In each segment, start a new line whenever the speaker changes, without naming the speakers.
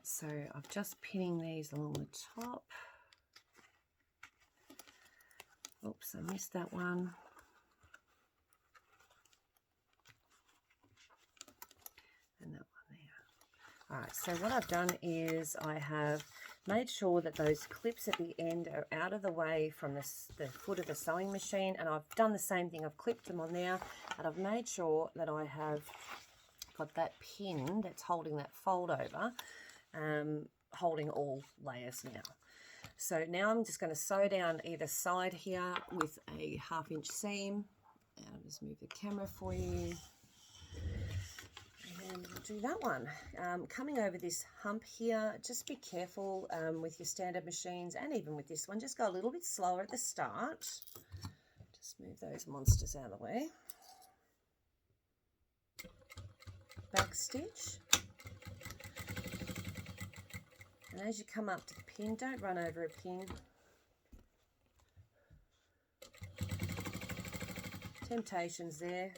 so I'm just pinning these along the top. Oops, I missed that one. And that one there. All right, so what I've done is I have made sure that those clips at the end are out of the way from the foot of the sewing machine, and I've done the same thing. I've clipped them on there, and I've made sure that I have got that pin that's holding that fold over, holding all layers now. So now I'm just going to sew down either side here with a 1/2 inch seam. And I'll just move the camera for you. And we'll do that one. Coming over this hump here, just be careful with your standard machines and even with this one. Just go a little bit slower at the start. Just move those monsters out of the way. Back stitch. And as you come up to the pin, don't run over a pin. Temptations there.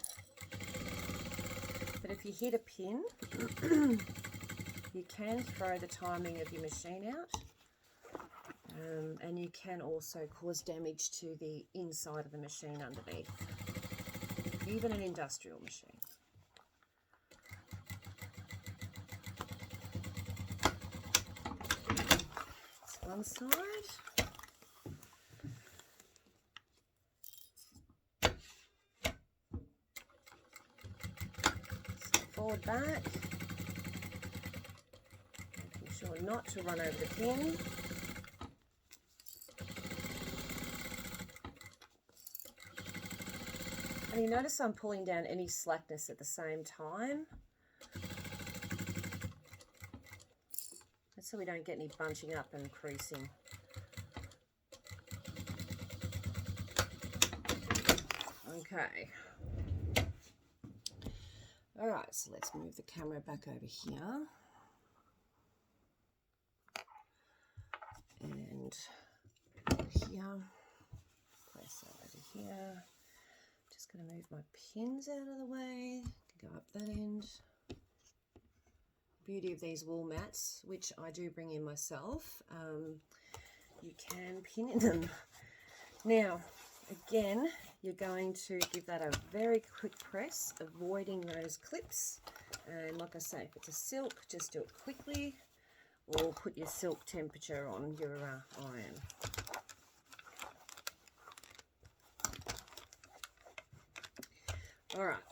But if you hit a pin, you can throw the timing of your machine out. And you can also cause damage to the inside of the machine underneath. Even an industrial machine. One side. So forward back. Making sure not to run over the pin. And you notice I'm pulling down any slackness at the same time. So we don't get any bunching up and creasing. Okay. All right, so let's move the camera back over here. And here. Place that over here. Just going to move my pins out of the way. Go up that end. Beauty of these wool mats, which I do bring in myself, you can pin in them. Now, again, you're going to give that a very quick press, avoiding those clips. And like I say, if it's a silk, just do it quickly, or put your silk temperature on your iron. All right,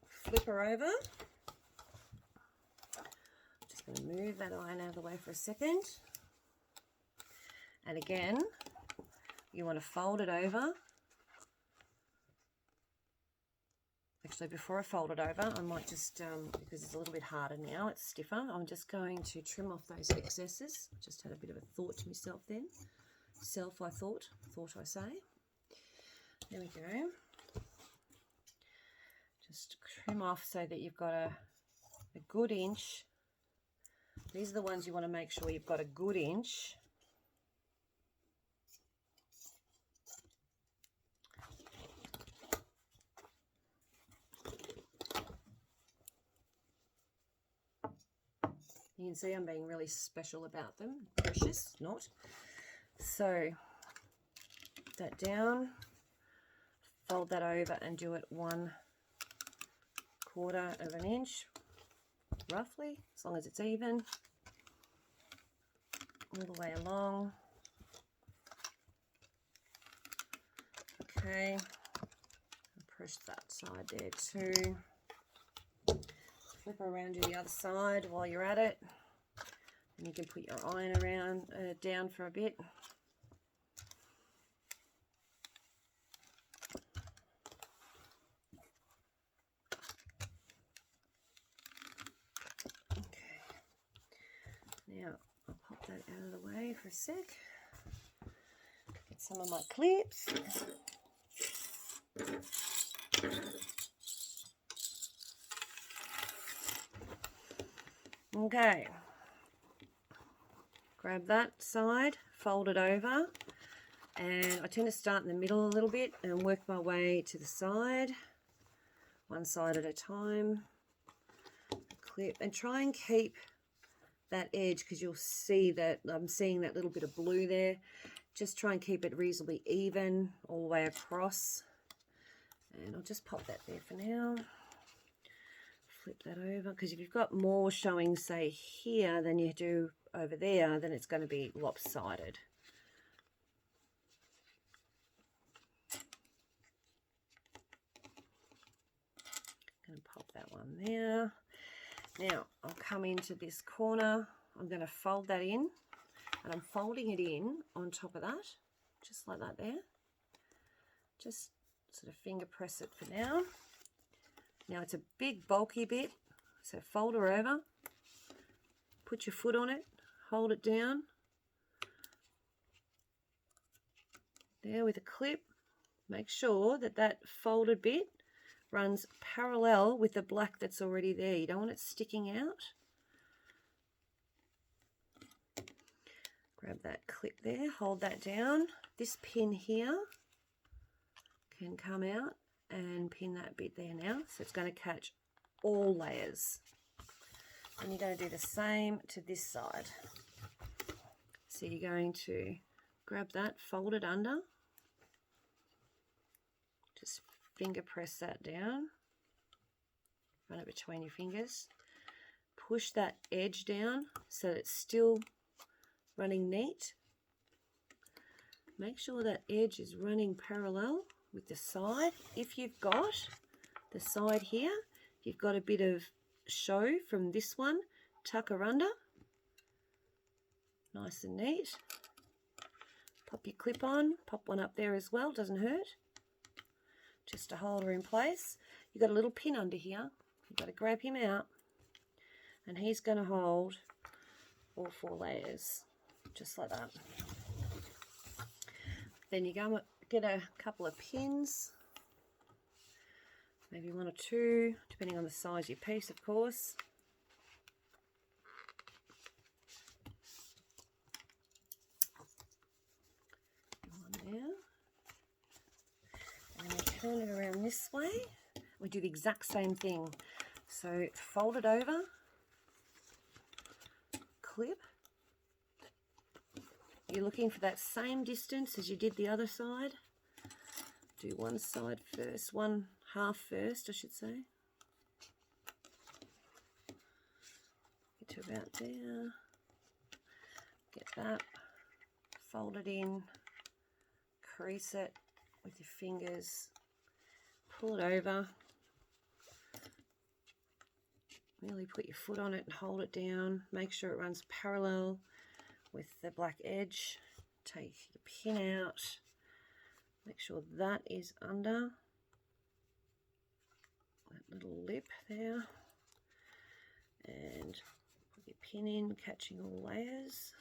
flip her over. Just going to move that iron out of the way for a second. And again, you want to fold it over. Actually, before I fold it over, I might just, because it's a little bit harder now, it's stiffer, I'm just going to trim off those excesses. I just had a bit of a thought to myself then. I thought I say. There we go. Just trim off so that you've got a good inch. These are the ones you want to make sure you've got a good inch. You can see I'm being really special about them. Precious, not. So, that down, fold that over and do it 1/4 of an inch, roughly, as long as it's even, all the way along. Okay, press that side there too. Flip around to the other side while you're at it, and you can put your iron around down for a bit. Okay, now I'll pop that out of the way for a sec. Get some of my clips. Okay, grab that side, fold it over, and I tend to start in the middle a little bit and work my way to the side, one side at a time. Clip, and try and keep that edge, because you'll see that I'm seeing that little bit of blue there. Just try and keep it reasonably even all the way across. And I'll just pop that there for now. Flip that over, because if you've got more showing, say, here than you do over there, then it's going to be lopsided. Going to pop that one there. Now, I'll come into this corner. I'm going to fold that in, and I'm folding it in on top of that, just like that there. Just sort of finger press it for now. Now, it's a big, bulky bit, so fold her over, put your foot on it, hold it down. There with a clip. Make sure that that folded bit runs parallel with the black that's already there. You don't want it sticking out. Grab that clip there, hold that down. This pin here can come out and pin that bit there now. So it's going to catch all layers. And you're going to do the same to this side. So you're going to grab that, fold it under. Just finger press that down. Run it between your fingers. Push that edge down so that it's still running neat. Make sure that edge is running parallel with the side. If you've got the side here, you've got a bit of show from this one, tuck her under. Nice and neat. Pop your clip on, pop one up there as well, doesn't hurt. Just to hold her in place. You've got a little pin under here. You've got to grab him out, and he's going to hold all 4 layers, just like that. Then you go get a couple of pins, maybe 1 or 2, depending on the size of your piece, of course. One there. And we turn it around this way. We do the exact same thing. So fold it over, clip. You're looking for that same distance as you did the other side. Do one side first, one half first, I should say. Get to about there. Get that. Fold it in. Crease it with your fingers. Pull it over. Really put your foot on it and hold it down. Make sure it runs parallel with the black edge. Take your pin out. Make sure that is under that little lip there. And put your pin in, catching all layers.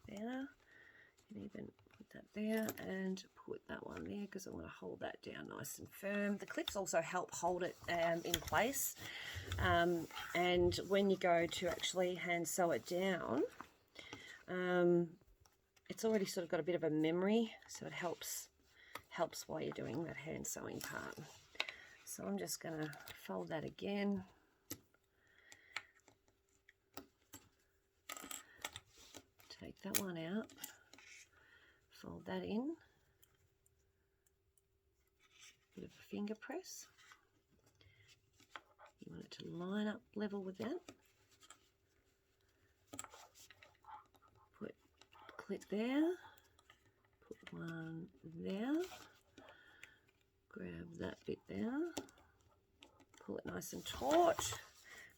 There. You can even put that there and put that one there because I want to hold that down nice and firm. The clips also help hold it in place. And when you go to actually hand sew it down, it's already sort of got a bit of a memory, so it helps while you're doing that hand sewing part. So I'm just going to fold that again. Take that one out. Fold that in. Bit of a finger press. You want it to line up level with that. Put a clip there. Put one there. Grab that bit there. Pull it nice and taut.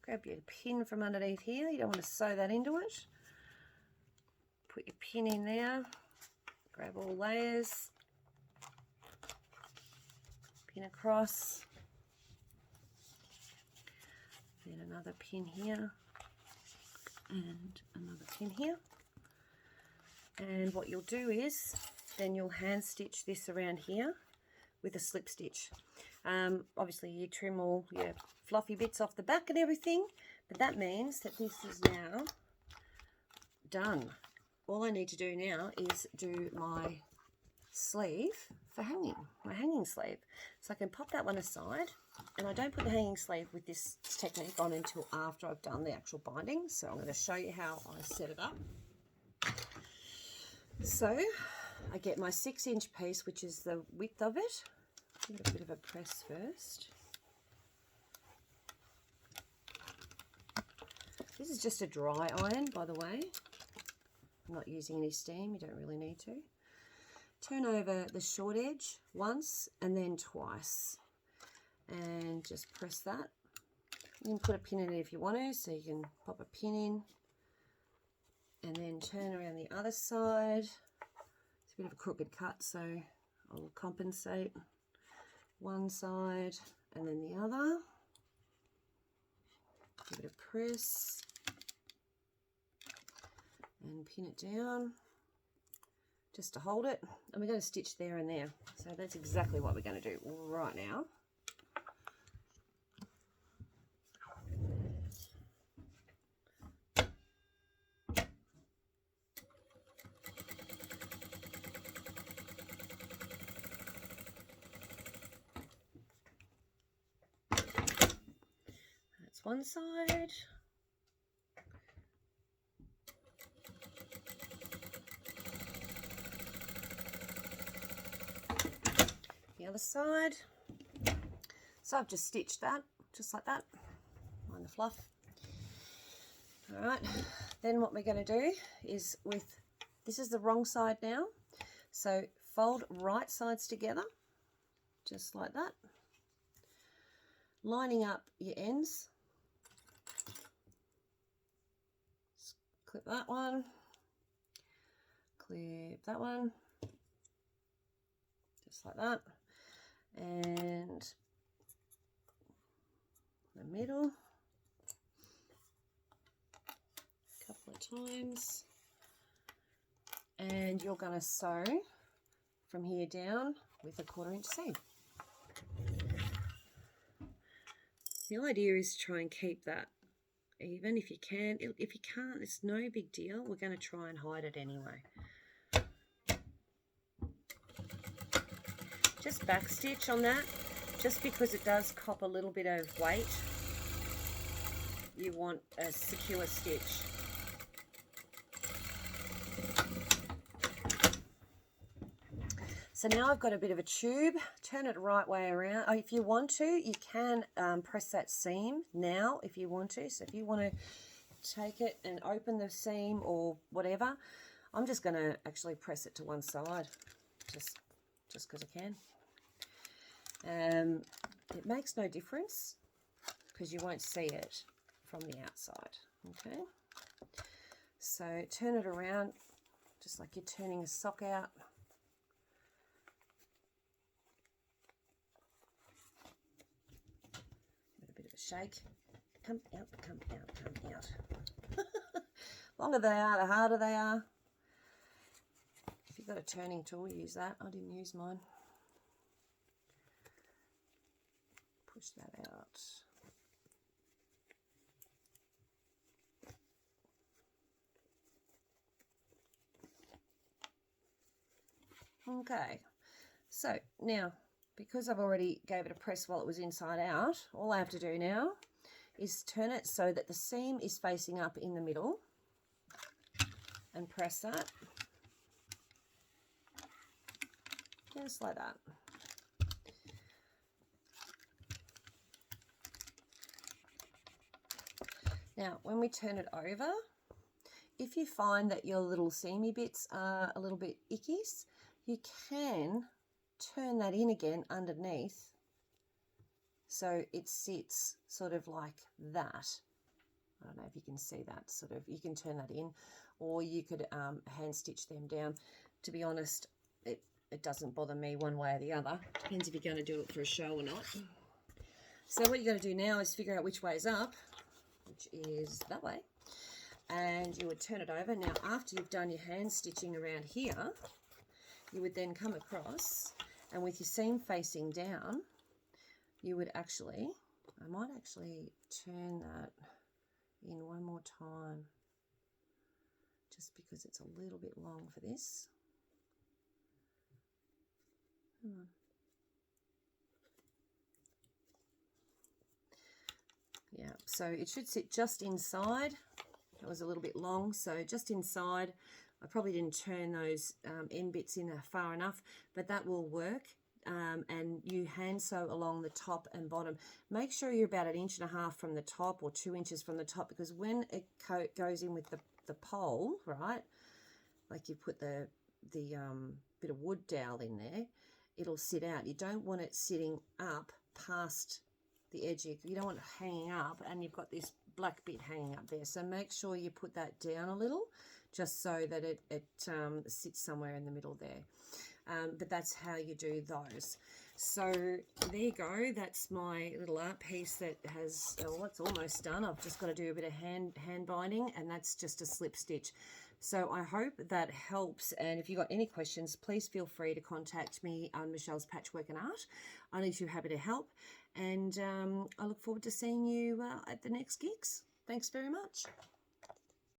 Grab your pin from underneath here. You don't want to sew that into it. Put your pin in there. Grab all layers. Pin across. Then another pin here. And another pin here. And what you'll do is, then you'll hand stitch this around here with a slip stitch. Obviously you trim all your fluffy bits off the back and everything, but that means that this is now done. All I need to do now is do my sleeve for hanging, my hanging sleeve. So I can pop that one aside, and I don't put the hanging sleeve with this technique on until after I've done the actual binding. So I'm going to show you how I set it up. So I get my 6-inch piece, which is the width of it. Give it a bit of a press first. This is just a dry iron, by the way. I'm not using any steam, you don't really need to. Turn over the short edge once and then twice. And just press that. You can put a pin in it if you want to, so you can pop a pin in. And then turn around the other side. It's a bit of a crooked cut, so I'll compensate. One side and then the other. Give it a press. And pin it down. Just to hold it. And we're going to stitch there and there. So that's exactly what we're going to do right now. One side, the other side. So I've just stitched that just like that on the fluff. All right, then what we're going to do is this is the wrong side now, so fold right sides together just like that, lining up your ends. Clip that one, clip that one, just like that, and the middle, a couple of times, and you're going to sew from here down with a 1/4 inch seam. The idea is to try and keep that even if you can. If you can't, it's no big deal. We're going to try and hide it anyway. Just backstitch on that, just because it does cop a little bit of weight. You want a secure stitch. So now I've got a bit of a tube. Turn it the right way around. Oh, if you want to, you can press that seam now if you want to. So if you want to take it and open the seam or whatever, I'm just going to actually press it to one side, just because I can. It makes no difference because you won't see it from the outside. Okay. So turn it around just like you're turning a sock out. Shake, come out, come out, come out. Longer they are, the harder they are. If you've got a turning tool, use that. I didn't use mine. Push that out. Okay, so now, because I've already gave it a press while it was inside out, all I have to do now is turn it so that the seam is facing up in the middle and press that, just like that. Now, when we turn it over, if you find that your little seamy bits are a little bit icky, you can turn that in again underneath so it sits sort of like that. I don't know if you can see that, sort of, you can turn that in, or you could hand stitch them down. To be honest, it doesn't bother me one way or the other. Depends if you're going to do it for a show or not. So what you're going to do now is figure out which way is up, which is that way, and you would turn it over. Now after you've done your hand stitching around here, you would then come across, and with your seam facing down, you would actually, I might actually turn that in one more time, just because it's a little bit long for this. Come on. Yeah, so it should sit just inside. It was a little bit long, so just inside. I probably didn't turn those end bits in far enough, but that will work. And you hand sew along the top and bottom. Make sure you're about 1.5 inches from the top or 2 inches from the top, because when it goes in with the pole, right, like you put the bit of wood dowel in there, it'll sit out. You don't want it sitting up past the edge. You don't want it hanging up and you've got this black bit hanging up there. So make sure you put that down a little, just so that it sits somewhere in the middle there. But that's how you do those. So there you go. That's my little art piece that has, oh, it's almost done. I've just got to do a bit of hand binding, and that's just a slip stitch. So I hope that helps, and if you've got any questions, please feel free to contact me on Michelle's Patchwork and Art. I'm too happy to help, and I look forward to seeing you at the next gigs. Thanks very much.